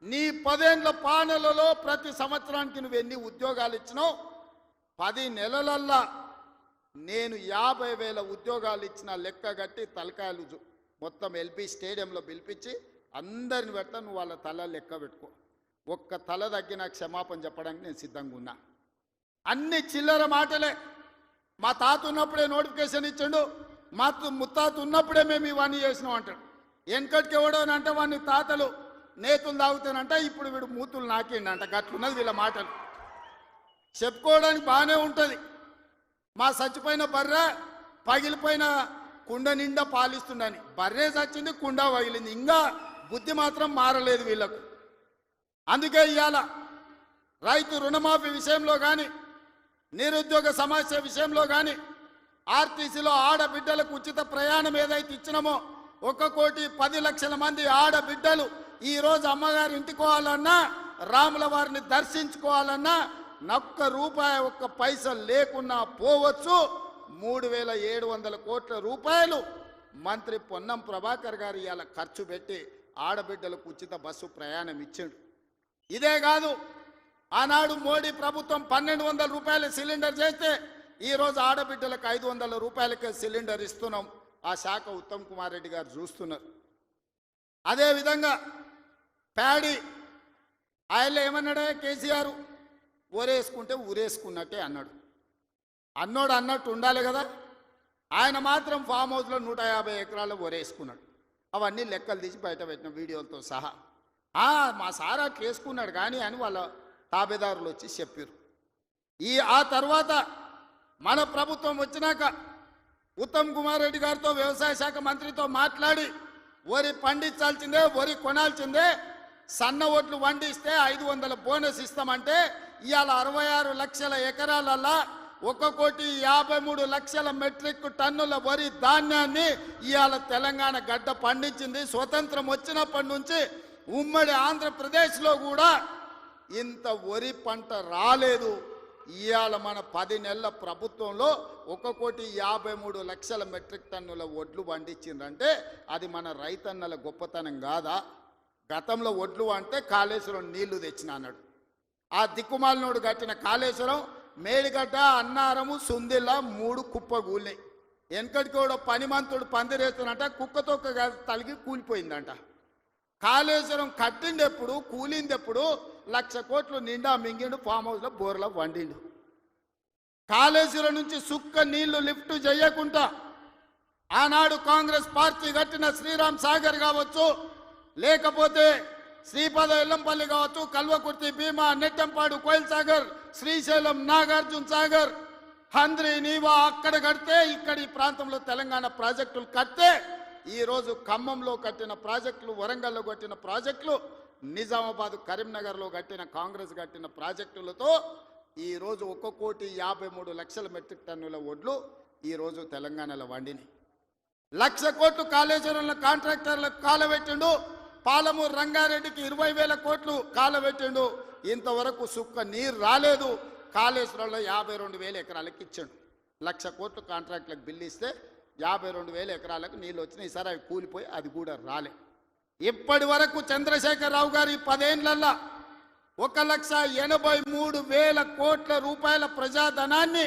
నీ 10 ఏళ్ల పాలనలో ప్రతి సంవత్సరానికి నువ్వు ఎన్ని ఉద్యోగాలు ఇచ్చినావు? 10 నెలలల్లా నేను 50,000 ఉద్యోగాలు ఇచ్చిన లెక్క కట్టి తలకాయలు మొత్తం ఎల్బీ స్టేడియంలో పిలిపించి అందరిని పెడతా, నువ్వు వాళ్ళ తల లెక్క పెట్టుకో. ఒక్క తల తగ్గిన క్షమాపణ చెప్పడానికి నేను సిద్ధంగా ఉన్నా. అన్ని చిల్లర మాటలే. మా తాత ఉన్నప్పుడే నోటిఫికేషన్ ఇచ్చాడు, మా ముత్తాత ఉన్నప్పుడే మేము ఇవన్నీ చేసినాం అంటాడు. వెనకటికి ఎవడోనంటే వాడిని తాతలు నేతులు తాగుతానంట, ఇప్పుడు వీడు మూతులు నాకిండంట. గట్లున్నది వీళ్ళ మాటలు. చెప్పుకోవడానికి బాగానే ఉంటుంది. మా చచ్చిపోయిన బర్రె పగిలిపోయిన కుండ నిండా పాలిస్తుండని. బర్రె చచ్చింది, కుండ పగిలింది, ఇంకా బుద్ధి మాత్రం మారలేదు వీళ్ళకు. అందుకే ఇవాళ రైతు రుణమాఫీ విషయంలో కానీ, నిరుద్యోగ సమస్య విషయంలో కానీ, ఆర్టీసీలో ఆడబిడ్డలకు ఉచిత ప్రయాణం ఏదైతే ఇచ్చినామో 1,10,00,000 మంది ఆడబిడ్డలు ఈరోజు అమ్మగారి ఇంటికోవాలన్నా, రాముల వారిని దర్శించుకోవాలన్నా ఒక్క రూపాయి ఒక్క పైసా లేకున్నా పోవచ్చు. 3,700 కోట్ల రూపాయలు మంత్రి పొన్నం ప్రభాకర్ గారు ఇవాళ ఖర్చు పెట్టి ఆడబిడ్డలకు ఉచిత బస్సు ప్రయాణం ఇచ్చాడు. ఇదే కాదు, ఆనాడు మోడీ ప్రభుత్వం 1,200 రూపాయల సిలిండర్ చేస్తే ఈరోజు ఆడబిడ్డలకు 500 రూపాయలకే సిలిండర్ ఇస్తున్నాం. ఆ శాఖ ఉత్తమ్ కుమార్ రెడ్డి గారు చూస్తున్నారు. అదేవిధంగా ప్యాడీ ఆయనలో ఏమన్నాడే కేసీఆర్, ఊరేసుకుంటే ఊరేసుకున్నట్టే అన్నాడు. అన్నోడు అన్నట్టు ఉండాలి కదా. ఆయన మాత్రం ఫామ్ హౌస్లో 150 ఎకరాలు ఊరేసుకున్నాడు. అవన్నీ లెక్కలు తీసి బయట పెట్టిన వీడియోలతో సహా. మా సార్ అట్లా వేసుకున్నాడు కానీ అని వాళ్ళ తాబేదారులు వచ్చి చెప్పారు. ఆ తర్వాత మన ప్రభుత్వం వచ్చినాక ఉత్తమ్ కుమార్ రెడ్డి గారితో వ్యవసాయ శాఖ మంత్రితో మాట్లాడి వరి పండించాల్సిందే, వరి కొనాల్సిందే, సన్న ఓట్లు వండిస్తే 500 బోనస్ ఇస్తామంటే ఇవాళ 66 లక్షల ఎకరాలల్లా 1,53,00,000 మెట్రిక్ టన్నుల వరి ధాన్యాన్ని ఇవాళ తెలంగాణ గడ్డ పండించింది. స్వతంత్రం వచ్చినప్పటి నుంచి ఉమ్మడి ఆంధ్రప్రదేశ్లో కూడా ఇంత వరి పంట రాలేదు. ఇవాళ మన 10 నెలల ప్రభుత్వంలో 1,53,00,000 మెట్రిక్ టన్నుల వడ్లు పండించిందంటే అది మన రైతన్నల గొప్పతనం కాదా? గతంలో వడ్లు అంటే కాళేశ్వరం నీళ్లు తెచ్చిన అన్నాడు. ఆ దిక్కుమాలినోడు కట్టిన కాళేశ్వరం మేడిగడ్డ, అన్నారము, సుందిల్ల 3 కుప్పగూలినాయి. వెనకటికి కూడా పనిమంతుడు పందిరేస్తున్నట్ట కుక్కతో తలిగి కూలిపోయిందంట. కాళేశ్వరం కట్టిండెప్పుడు, కూలిందెప్పుడు? 1,00,000 కోట్లు నిండా మింగిండు, ఫామ్ హౌస్లో బోర్లో వండిండు. కాళేశ్వరం నుంచి సుక్క నీళ్లు లిఫ్ట్ చేయకుండా ఆనాడు కాంగ్రెస్ పార్టీ కట్టిన శ్రీరామ్ సాగర్ కావచ్చు, లేకపోతే శ్రీపద ఎల్లంపల్లి కావచ్చు, కల్వకుర్తి, భీమా, నెట్టంపాడు, కోయిల్ సాగర్, శ్రీశైలం, నాగార్జున సాగర్, హంద్రి, నీవా అక్కడ కడితే ఇక్కడ ఈ ప్రాంతంలో తెలంగాణ ప్రాజెక్టులు కడితే ఈరోజు ఖమ్మంలో కట్టిన ప్రాజెక్టులు, వరంగల్లో కట్టిన ప్రాజెక్టులు, నిజామాబాద్, కరీంనగర్లో కట్టిన కాంగ్రెస్ కట్టిన ప్రాజెక్టులతో ఈరోజు 1,53,00,000 మెట్రిక్ టన్నుల వడ్లు ఈరోజు తెలంగాణలో వండినాయి. 1,00,000 కోట్లు కాళేశ్వరంలో కాంట్రాక్టర్లకు కాలబెట్టిండు. పాలమూరు రంగారెడ్డికి 20,000 కోట్లు కాలబెట్టిండు. ఇంతవరకు సుక్క నీరు రాలేదు. కాళేశ్వరంలో 52,000 ఎకరాలకు ఇచ్చాడు. 1,00,000 కోట్లు కాంట్రాక్టులకు బిల్లు ఇస్తే 52,000 ఎకరాలకు నీళ్ళు వచ్చినాయి. ఈసారి అవి కూలిపోయి అది కూడా రాలే. ఇప్పటి వరకు చంద్రశేఖర్ రావు గారు ఈ 10 ఏళ్లలో 1,83,000 కోట్ల రూపాయల ప్రజాధనాన్ని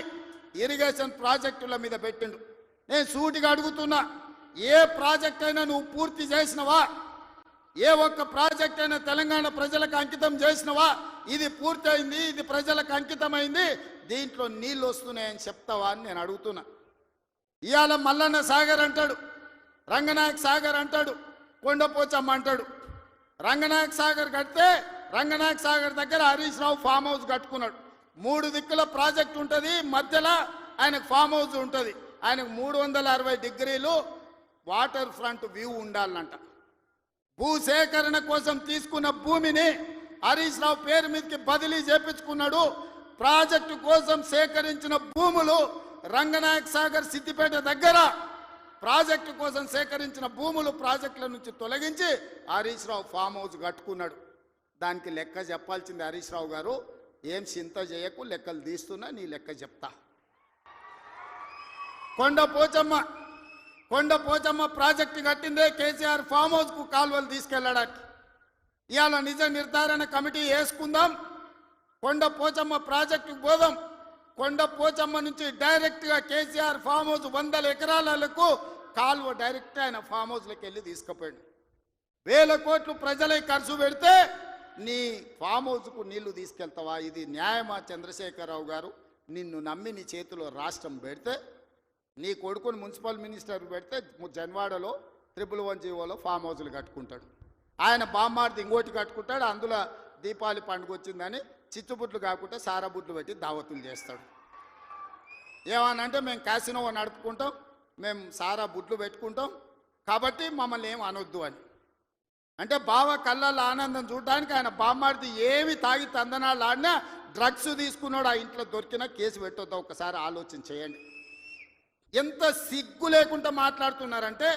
ఇరిగేషన్ ప్రాజెక్టుల మీద పెట్టిండు. నేను సూటిగా అడుగుతున్నా, ఏ ప్రాజెక్ట్ అయినా నువ్వు పూర్తి చేసినవా? ఏ ఒక్క ప్రాజెక్ట్ అయినా తెలంగాణ ప్రజలకు అంకితం చేసినవా? ఇది పూర్తయింది, ఇది ప్రజలకు అంకితమైంది, దీంట్లో నీళ్ళు వస్తున్నాయని చెప్తావా అని నేను అడుగుతున్నా. ఇవాళ మల్లన్న సాగర్ అంటాడు, రంగనాయక్ సాగర్ అంటాడు, కొండపోచమ్మ అంటాడు. రంగనాయక్ సాగర్ కడితే రంగనాయక్ సాగర్ దగ్గర హరీష్ రావు ఫామ్ హౌస్ కట్టుకున్నాడు. 3 దిక్కుల ప్రాజెక్ట్ ఉంటుంది, మధ్యలో ఆయనకు ఫామ్ హౌస్ ఉంటుంది. ఆయనకు 360 డిగ్రీలు వాటర్ ఫ్రంట్ వ్యూ ఉండాలంట. భూసేకరణ కోసం తీసుకున్న భూమిని హరీష్ రావు పేరు మీదకి బదిలీ చేపించుకున్నాడు. ప్రాజెక్టు కోసం సేకరించిన భూములు రంగనాయక్ సాగర్, సిద్దిపేట దగ్గర ప్రాజెక్టు కోసం సేకరించిన భూములు ప్రాజెక్టుల నుంచి తొలగించి హరీష్ రావు ఫామ్ హౌస్ కట్టుకున్నాడు. దానికి లెక్క చెప్పాల్సింది హరీష్ రావు గారు. ఏం చింత చేయకు, లెక్కలు తీస్తున్నా, నీ లెక్క చెప్తా. కొండ పోచమ్మ ప్రాజెక్టు కట్టిందే కేసీఆర్ ఫామ్ హౌస్కు కాలువలు తీసుకెళ్ళడానికి. ఇవాళ నిజ నిర్ధారణ కమిటీ వేసుకుందాం, కొండ పోచమ్మ ప్రాజెక్టుకు పోదాం. కొండ పోచమ్మ నుంచి డైరెక్ట్గా కేసీఆర్ ఫామ్ హౌస్ 100 ఎకరాలకు కాలువ డైరెక్ట్ ఆయన ఫామ్ హౌస్లోకి వెళ్ళి తీసుకుపోయాడు. 1000 కోట్లు ప్రజలే ఖర్చు పెడితే నీ ఫామ్ హౌస్కు నీళ్లు తీసుకెళ్తావా? ఇది న్యాయమా? చంద్రశేఖరరావు గారు, నిన్ను నమ్మి నీ చేతిలో రాష్ట్రం పెడితే, నీ కొడుకుని మున్సిపల్ మినిస్టర్ పెడితే జన్వాడలో 111 ఫామ్ హౌస్లు కట్టుకుంటాడు. ఆయన బామ్మార్ది ఇంకోటి కట్టుకుంటాడు, అందులో దీపావళి పండుగ వచ్చిందని చిచ్చుబుట్లు కాకుండా సారాబుట్లు పెట్టి దావతులు చేస్తాడు. ఏమనంటే మేము క్యాసినో నడుపుకుంటాం, మేము సారా బుట్లు పెట్టుకుంటాం, కాబట్టి మమ్మల్ని ఏం అనొద్దు అని. అంటే బావ కళ్ళల్లో ఆనందం చూడడానికి ఆయన బామ్మార్ది ఏమి తాగి తందనాలు ఆడినా డ్రగ్స్ తీసుకున్నాడు ఆ ఇంట్లో దొరికినా కేసు పెట్టొద్దా? ఒకసారి ఆలోచన చేయండి. ఎంత సిగ్గు లేకుండా మాట్లాడుతున్నారంటే,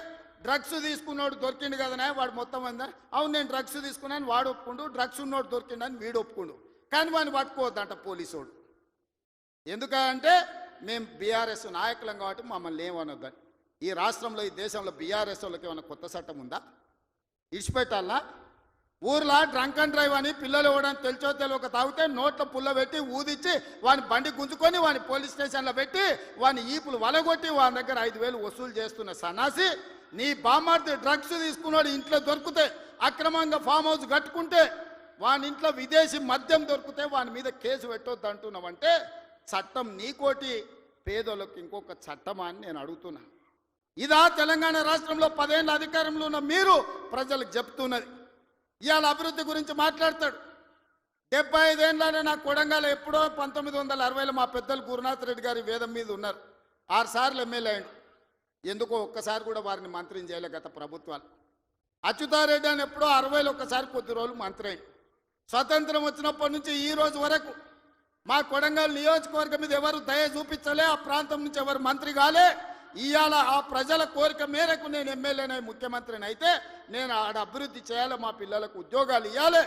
డ్రగ్స్ తీసుకున్నాడు దొరికిండు కదనే వాడు మొత్తం అందా, అవును నేను డ్రగ్స్ తీసుకున్నాను వాడు ఒప్పుకుండు, డ్రగ్స్ ఉన్నోడు దొరికిండని వీడు ఒప్పుకుండు, కానీ వాడిని పట్టుకోవద్దంట పోలీసోడు. ఎందుకంటే మేము బీఆర్ఎస్ నాయకులం కాబట్టి మమ్మల్ని ఏమనొద్దని. ఈ రాష్ట్రంలో ఈ దేశంలో బీఆర్ఎస్ వాళ్ళకి ఏమైనా కొత్త చట్టం ఉందా? ఇడిచిపెట్టాలా? ఊర్లో డ్రంక్ అండ్ డ్రైవ్ అని పిల్లలు ఇవ్వడానికి తెలిచో తెలియక తాగితే నోట్లో పుల్ల పెట్టి ఊదిచ్చి వాని బండి గుంజుకొని వాని పోలీస్ స్టేషన్లో పెట్టి వాని ఈపులు వలగొట్టి వాని దగ్గర 5,000 వసూలు చేస్తున్న సన్నాసి, నీ బామ్మార్ది డ్రగ్స్ తీసుకున్నాడు ఇంట్లో దొరికితే, అక్రమంగా ఫామ్ హౌస్ కట్టుకుంటే, వాని ఇంట్లో విదేశీ మద్యం దొరికితే వాని మీద కేసు పెట్టొద్దు అంటున్నావంటే చట్టం నీకోటి, పేదోళ్ళకి ఇంకొక చట్టమా అని నేను అడుగుతున్నా. ఇదా తెలంగాణ రాష్ట్రంలో 10 ఏళ్ళ అధికారంలో ఉన్న మీరు ప్రజలకు చెప్తున్నది? ఇవాళ అభివృద్ధి గురించి మాట్లాడతాడు. 75 ఏళ్ళనే నా కొడంగల్ ఎప్పుడో 1960లో మా పెద్దలు గురునాథ్ రెడ్డి గారి వేదం మీద ఉన్నారు. 6 సార్లు ఎమ్మెల్యే అయ్యాడు. ఎందుకో ఒక్కసారి కూడా వారిని మంత్రిని చేయలే గత ప్రభుత్వాలు. అచ్యుతారెడ్డి అని ఎప్పుడో 60లో ఒక్కసారి కొద్ది రోజులు మంత్రి అయ్యాడు. స్వతంత్రం వచ్చినప్పటి నుంచి ఈ రోజు వరకు మా కొడంగల్ నియోజకవర్గం మీద ఎవరు దయ చూపించలే, ఆ ప్రాంతం నుంచి ఎవరు మంత్రి కాలే. ఇవాళ ఆ ప్రజల కోరిక మేరకు నేను ఎమ్మెల్యేనై ముఖ్యమంత్రిని అయితే నేను ఆడ అభివృద్ధి చేయాలి, మా పిల్లలకు ఉద్యోగాలు ఇవ్వాలి,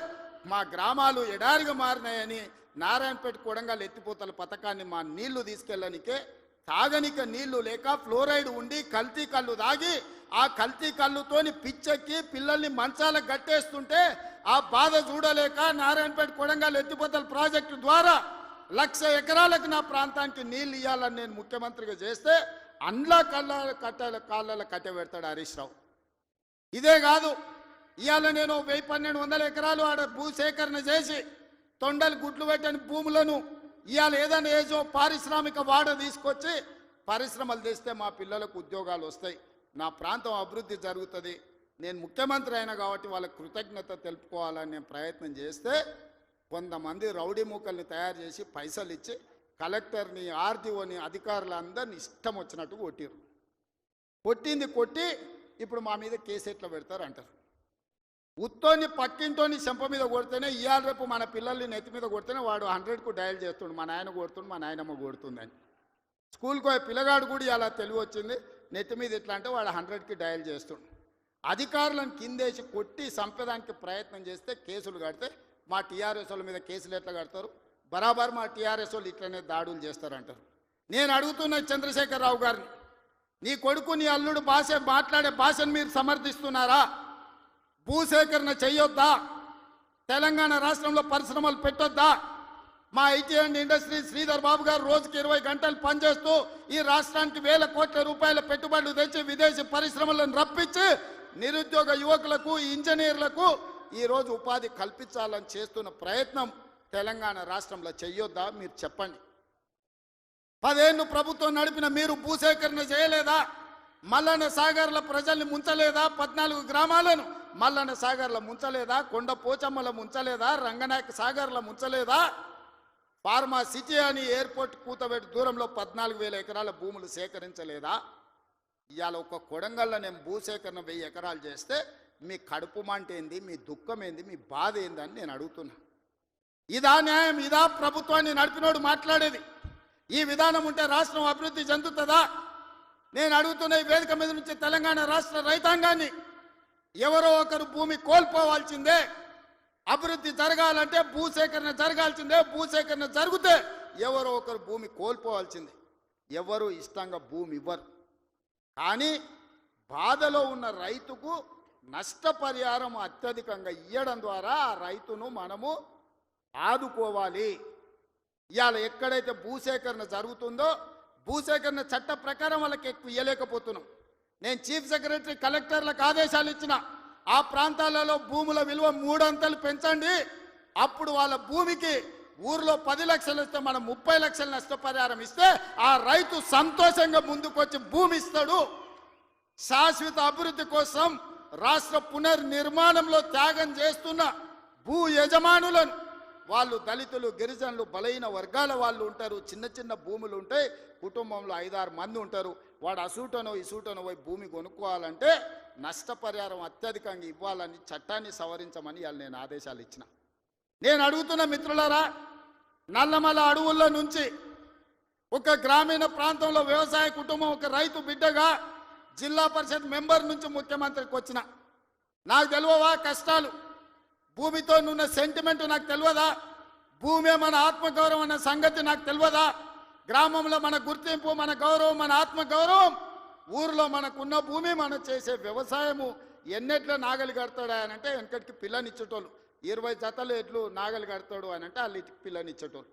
మా గ్రామాలు ఎడారిగా మారినాయని నారాయణపేట కొడంగల్ ఎత్తిపోతల పథకాన్ని మా నీళ్లు తీసుకెళ్ళనికే తాగనిక నీళ్లు లేక ఫ్లోరైడ్ ఉండి కల్తీ కళ్ళు తాగి ఆ కల్తీ కళ్ళుతోని పిచ్చెక్కి పిల్లల్ని మంచాలకు గట్టేస్తుంటే ఆ బాధ చూడలేక నారాయణపేట కొడంగల్ ఎత్తిపోతల ప్రాజెక్టు ద్వారా 1,00,000 ఎకరాలకు నా ప్రాంతానికి నీళ్ళు ఇవ్వాలని నేను ముఖ్యమంత్రిగా చేస్తే అండ్ల కాళ్ళ కట్టె పెడతాడు హరీష్ రావు. ఇదే కాదు, ఇవాళ నేను 1,100 ఎకరాలు ఆడ భూసేకరణ చేసి తొండలు గుడ్లు పెట్టని భూములను ఇవాళ ఏదైనా ఏజో పారిశ్రామిక వాడ తీసుకొచ్చి పరిశ్రమలు తెస్తే మా పిల్లలకు ఉద్యోగాలు వస్తాయి, నా ప్రాంతం అభివృద్ధి జరుగుతుంది. నేను ముఖ్యమంత్రి అయినా కాబట్టి వాళ్ళకి కృతజ్ఞత తెలుపుకోవాలని నేను ప్రయత్నం చేస్తే కొంతమంది రౌడీ మూకల్ని తయారు చేసి పైసలు ఇచ్చి కలెక్టర్ని, ఆర్డీఓని, అధికారులందరినీ ఇష్టం వచ్చినట్టు కొట్టిరు. కొట్టి ఇప్పుడు మా మీద కేసు ఎట్లా పెడతారు అంటారు. ఉత్తోని పక్కింటోని చెంప మీద కొడితేనే ఇవాళ రేపు మన పిల్లల్ని నెత్తి మీద కొడితేనే వాడు 100కు డయల్ చేస్తుండు, మా నాయన కొడుతుండు, మా నాయనమ్మ కొడుతుందని. స్కూల్కి పోయే పిల్లగాడు కూడా అలా తెలివి వచ్చింది, నెత్తి మీద ఎట్లా అంటే వాడు 100కి డయల్ చేస్తుండు. అధికారులను కిందేసి కొట్టి చంపేదానికి ప్రయత్నం చేస్తే కేసులు కడితే మా టీఆర్ఎస్ వాళ్ళ మీద కేసులు ఎట్లా కడతారు? బరాబర్ మా టీఆర్ఎస్ వాళ్ళు ఇట్లనే దాడులు చేస్తారంటారు. నేను అడుగుతున్న చంద్రశేఖరరావు గారిని, నీ కొడుకు నీ అల్లుడు మాట్లాడే భాషను మీరు సమర్థిస్తున్నారా? భూసేకరణ చెయ్యొద్దా? తెలంగాణ రాష్ట్రంలో పరిశ్రమలు పెట్టొద్దా? మా IT and industry Sridhar Babu గారు రోజుకి 20 గంటలు పనిచేస్తూ ఈ రాష్ట్రానికి 1,000 కోట్ల రూపాయల పెట్టుబడులు తెచ్చి విదేశీ పరిశ్రమలను రప్పించి నిరుద్యోగ యువకులకు, ఇంజనీర్లకు ఈరోజు ఉపాధి కల్పించాలని చేస్తున్న ప్రయత్నం తెలంగాణ రాష్ట్రంలో చెయ్యొద్దా? మీరు చెప్పండి. 10 ఏళ్ళు ప్రభుత్వం నడిపిన మీరు భూసేకరణ చేయలేదా? మల్లన్న సాగర్ల ప్రజల్ని ముంచలేదా? 14 గ్రామాలను మల్లన్న సాగర్ల ముంచలేదా? కొండ పోచమ్మల ముంచలేదా? రంగనాయక సాగర్ల ముంచలేదా? ఫార్మా సిటీ అని ఎయిర్పోర్ట్ కూతబెట్టి దూరంలో 14,000 ఎకరాల భూములు సేకరించలేదా? ఇవాళ ఒక కొడంగల్లో నేను భూసేకరణ 1000 ఎకరాలు చేస్తే మీ కడుపు మంట ఏంది, మీ దుఃఖం ఏంది, మీ బాధ ఏందని నేను అడుగుతున్నా. ఇదా న్యాయం? ఇదా ప్రభుత్వాన్ని నడిపినోడు మాట్లాడేది? ఈ విధానం ఉంటే రాష్ట్రం అభివృద్ధి చెందుతుందా? నేను అడుగుతున్న ఈ వేదిక మీద నుంచి తెలంగాణ రాష్ట్ర రైతాంగాన్ని, ఎవరో ఒకరు భూమి కోల్పోవాల్సిందే. అభివృద్ధి జరగాలంటే భూసేకరణ జరగాల్సిందే. భూసేకరణ జరిగితే ఎవరో ఒకరు భూమి కోల్పోవాల్సిందే. ఎవరు ఇష్టంగా భూమి ఇవ్వరు. కానీ బాధలో ఉన్న రైతుకు నష్టపరిహారం అత్యధికంగా ఇవ్వడం ద్వారా ఆ రైతును మనము ఆదుకోవాలి. ఇవాళ ఎక్కడైతే భూసేకరణ జరుగుతుందో భూసేకరణ చట్ట ప్రకారం వాళ్ళకి ఎక్కువ ఇవ్వలేకపోతున్నాం. నేను చీఫ్ సెక్రటరీ కలెక్టర్లకు ఆదేశాలు ఇచ్చిన, ఆ ప్రాంతాలలో భూముల విలువ 3 అంతలు పెంచండి. అప్పుడు వాళ్ళ భూమికి ఊర్లో 10 లక్షలు ఇస్తే మనం 30 లక్షల నష్టపరిహారం ఇస్తే ఆ రైతు సంతోషంగా ముందుకొచ్చి భూమి ఇస్తాడు. శాశ్వత అభివృద్ధి కోసం రాష్ట్ర పునర్నిర్మాణంలో త్యాగం చేస్తున్న భూ యజమానులను, వాళ్ళు దళితులు, గిరిజనులు, బలహీన వర్గాల వాళ్ళు ఉంటారు. చిన్న చిన్న భూములు ఉంటాయి, కుటుంబంలో 5-6 మంది ఉంటారు. వాడు అసూటనో ఇసూటనో పోయి భూమి కొనుక్కోవాలంటే నష్టపరిహారం అత్యధికంగా ఇవ్వాలని చట్టాన్ని సవరించమని వాళ్ళు నేను ఆదేశాలు ఇచ్చిన. నేను అడుగుతున్న మిత్రులారా, నల్లమల అడవుల్లో నుంచి ఒక గ్రామీణ ప్రాంతంలో వ్యవసాయ కుటుంబం, ఒక రైతు బిడ్డగా జిల్లా పరిషత్ మెంబర్ నుంచి ముఖ్యమంత్రికి వచ్చిన, నాకు తెలియవా కష్టాలు? భూమితో ఉన్న సెంటిమెంట్ నాకు తెలియదా? భూమే మన ఆత్మగౌరవం అన్న సంగతి నాకు తెలియదా? గ్రామంలో మన గుర్తింపు, మన గౌరవం, మన ఆత్మగౌరవం, ఊరిలో మనకున్న భూమి, మనం చేసే వ్యవసాయము. ఎన్నెట్ల నాగలి కడతాడు అని అంటే వెనకటికి పిల్లనిచ్చేటోళ్ళు, 20 జతలు ఎట్లు నాగలి కడతాడు అని అంటే వాళ్ళకి పిల్లనిచ్చేటోళ్ళు.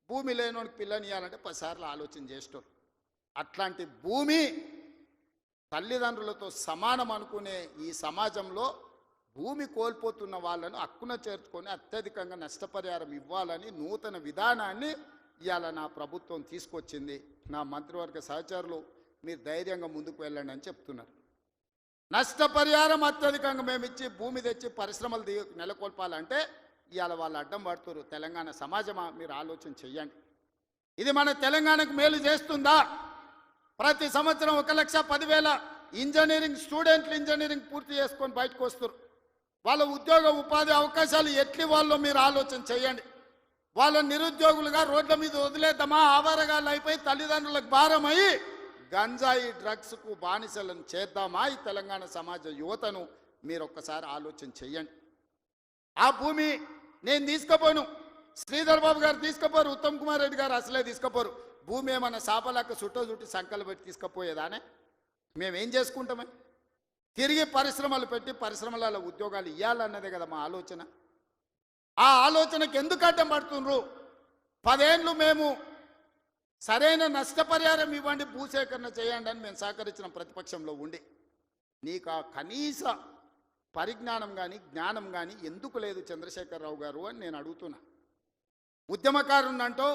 భూమి లేనోడికి పిల్లని ఇవ్వాలంటే 10 సార్లు ఆలోచన చేసేటోళ్ళు. అట్లాంటి భూమి తల్లిదండ్రులతో సమానం అనుకునే ఈ సమాజంలో భూమి కోల్పోతున్న వాళ్ళను హక్కున చేర్చుకొని అత్యధికంగా నష్టపరిహారం ఇవ్వాలని నూతన విధానాన్ని ఇవాళ నా ప్రభుత్వం తీసుకొచ్చింది. నా మంత్రివర్గ సహచరులు మీరు ధైర్యంగా ముందుకు వెళ్ళండి అని చెప్తున్నారు. నష్టపరిహారం అత్యధికంగా మేము ఇచ్చి భూమి తెచ్చి పరిశ్రమలు నెలకొల్పాలంటే ఇవాళ వాళ్ళు అడ్డం పడుతున్నారు. తెలంగాణ సమాజమా, మీరు ఆలోచన చెయ్యండి. ఇది మన తెలంగాణకు మేలు చేస్తుందా? ప్రతి సంవత్సరం 1,10,000 ఇంజనీరింగ్ స్టూడెంట్లు ఇంజనీరింగ్ పూర్తి చేసుకొని బయటకు వస్తారు. వాళ్ళ ఉద్యోగ ఉపాధి అవకాశాలు ఎట్లి వాళ్ళో మీరు ఆలోచన చేయండి. వాళ్ళ నిరుద్యోగులుగా రోడ్ల మీద వదిలేద్దామా? ఆవారగాళ్ళు అయిపోయి తల్లిదండ్రులకు భారమై గంజాయి డ్రగ్స్కు బానిసలను చేద్దామా? ఈ తెలంగాణ సమాజ యువతను మీరు ఒక్కసారి ఆలోచన చెయ్యండి. ఆ భూమి నేను తీసుకుపోను, శ్రీధర్ బాబు గారు తీసుకుపోరు, ఉత్తమ్ కుమార్ రెడ్డి గారు అసలే తీసుకుపోరు. భూమి ఏమన్నా సాపలాక చుట్టి సంకలు పెట్టి తీసుకుపోయేదానే? మేమేం చేసుకుంటామే? తిరిగి పరిశ్రమలు పెట్టి పరిశ్రమలలో ఉద్యోగాలు ఇవ్వాలన్నదే కదా మా ఆలోచన. ఆ ఆలోచనకు ఎందుకు అడ్డం పడుతుండ్రు? 10 ఏళ్ళు మేము సరైన నష్టపరిహారం ఇవ్వండి, భూసేకరణ చేయండి అని మేము సహకరించిన ప్రతిపక్షంలో ఉండి నీకు ఆ కనీస పరిజ్ఞానం కానీ జ్ఞానం కానీ ఎందుకు లేదు చంద్రశేఖరరావు గారు అని నేను అడుగుతున్నా. ఉద్యమకారునంటో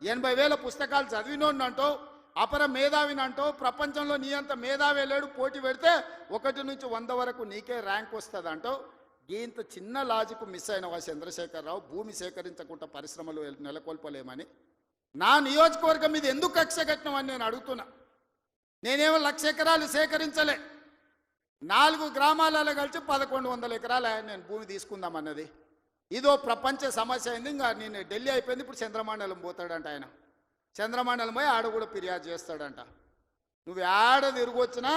80,000 పుస్తకాలు చదివినోడినంటో అపర మేధావినంటో ప్రపంచంలో నీ అంత మేధావి లేడు, పోటీ పెడితే 1 నుంచి 100 వరకు నీకే ర్యాంక్ వస్తుంది అంటో ఇంత చిన్న లాజిక్ మిస్ అయినవా చంద్రశేఖరరావు? భూమి సేకరించకుండా పరిశ్రమలు నెలకొల్పలేమని నా నియోజకవర్గం మీద ఎందుకు కక్ష కట్టినవని నేను అడుగుతున్నా. నేనేమో 1,00,000 ఎకరాలు సేకరించలే, 4 గ్రామాలలో కలిసి 1,100 ఎకరాలు నేను భూమి తీసుకుందామన్నది. ఇదో ప్రపంచ సమస్య అయింది. ఇంకా నేను ఢిల్లీ అయిపోయింది, ఇప్పుడు చంద్రమండలం పోతాడంట ఆయన. చంద్రమండలం పోయి ఆడ కూడా ఫిర్యాదు చేస్తాడంట. నువ్వు ఆడ తిరిగి వచ్చినా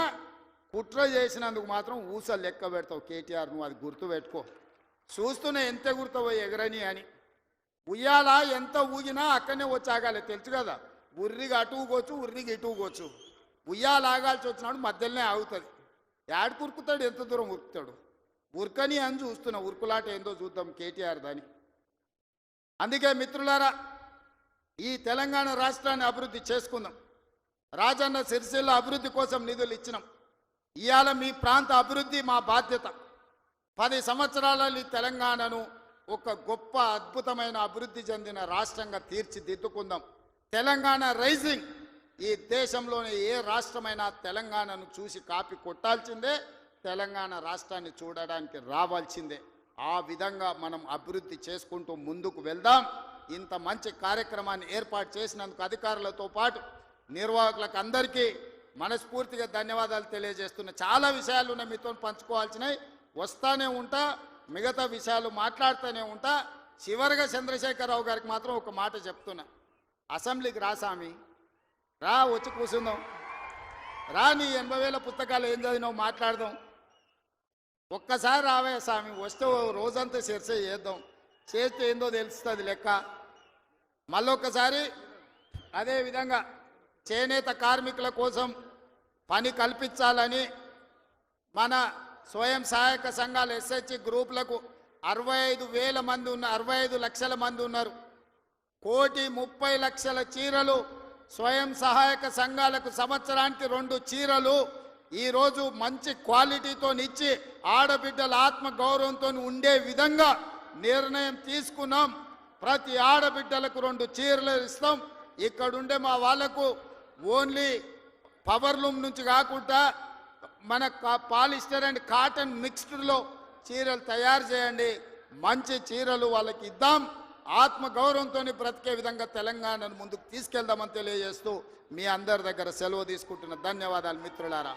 కుట్ర చేసినందుకు మాత్రం ఊసలు లెక్క పెడతావు కేటీఆర్, నువ్వు అది గుర్తుపెట్టుకో. చూస్తూనే ఎంత గుర్తువో ఎగరని అని. ఉయ్యాల ఎంత ఊగినా అక్కడనే వచ్చి ఆగాలి, తెలుసు కదా. ఉర్రికి అటు ఊగొచ్చు, ఉర్రికి ఇటు ఊగొచ్చు. ఉయ్యాల ఆగాల్సి వచ్చినాడు మధ్యలోనే ఆగుతుంది. యాడ్ కురుకుతాడు, ఎంత దూరం ఉరుకుతాడు? ఉరకని అని చూస్తున్నా. ఉరుకులాట ఏందో చూద్దాం కేటీఆర్ దాని. అందుకే మిత్రులారా, ఈ తెలంగాణ రాష్ట్రాన్ని అభివృద్ధి చేసుకుందాం. రాజన్న సిరిసిల్ల అభివృద్ధి కోసం నిధులు ఇచ్చినాం. ఇవాళ మీ ప్రాంత అభివృద్ధి మా బాధ్యత. 10 సంవత్సరాలలో ఈ తెలంగాణను ఒక గొప్ప అద్భుతమైన అభివృద్ధి చెందిన రాష్ట్రంగా తీర్చిదిద్దుకుందాం. తెలంగాణ రైజింగ్. ఈ దేశంలోని ఏ రాష్ట్రమైనా తెలంగాణను చూసి కాపీ కొట్టాల్సిందే, తెలంగాణ రాష్ట్రాన్ని చూడడానికి రావాల్సిందే. ఆ విధంగా మనం అభివృద్ధి చేసుకుంటూ ముందుకు వెళ్దాం. ఇంత మంచి కార్యక్రమాన్ని ఏర్పాటు చేసినందుకు అధికారులతో పాటు నిర్వాహకులకు అందరికీ మనస్ఫూర్తిగా ధన్యవాదాలు తెలియజేస్తున్నా. చాలా విషయాలు ఉన్నాయి మీతో పంచుకోవాల్సినవి, వస్తానే ఉంటా, మిగతా విషయాలు మాట్లాడుతూనే ఉంటా. చివరిగా చంద్రశేఖరరావు గారికి మాత్రం ఒక మాట చెప్తున్నా. అసెంబ్లీకి రా స్వామి, రా, వచ్చి కూర్చుందాం. రా, నీ 80,000 పుస్తకాలు ఏం చదివినావు మాట్లాడదాం. ఒక్కసారి రావే స్వామి, వస్తే ఓ రోజంతా చర్చ చేద్దాం, చేస్తే ఏందో తెలుస్తుంది లెక్క. మళ్ళొక్కసారి అదేవిధంగా చేనేత కార్మికుల కోసం పని కల్పించాలని మన స్వయం సహాయక సంఘాల ఎస్హెచ్ గ్రూపులకు 65,000 మంది 65 లక్షల మంది ఉన్నారు. 1,30,00,000 చీరలు స్వయం సహాయక సంఘాలకు సంవత్సరానికి 2 చీరలు ఈరోజు మంచి క్వాలిటీతో ఇచ్చి ఆడబిడ్డల ఆత్మ గౌరవంతో ఉండే విధంగా నిర్ణయం తీసుకున్నాం. ప్రతి ఆడబిడ్డలకు 2 చీరలు ఇస్తాం. ఇక్కడుండే మా వాళ్లకు ఓన్లీ పవర్ లూమ్ నుంచి కాకుండా మన పాలిస్టర్ అండ్ కాటన్ మిక్స్డ్లో చీరలు తయారు చేయండి, మంచి చీరలు వాళ్ళకి ఇద్దాం, ఆత్మ గౌరవంతో బ్రతికే విధంగా తెలంగాణను ముందుకు తీసుకెళ్దామని తెలియజేస్తూ మీ అందరి దగ్గర సెలవు తీసుకుంటున్న ధన్యవాదాలు మిత్రులారా.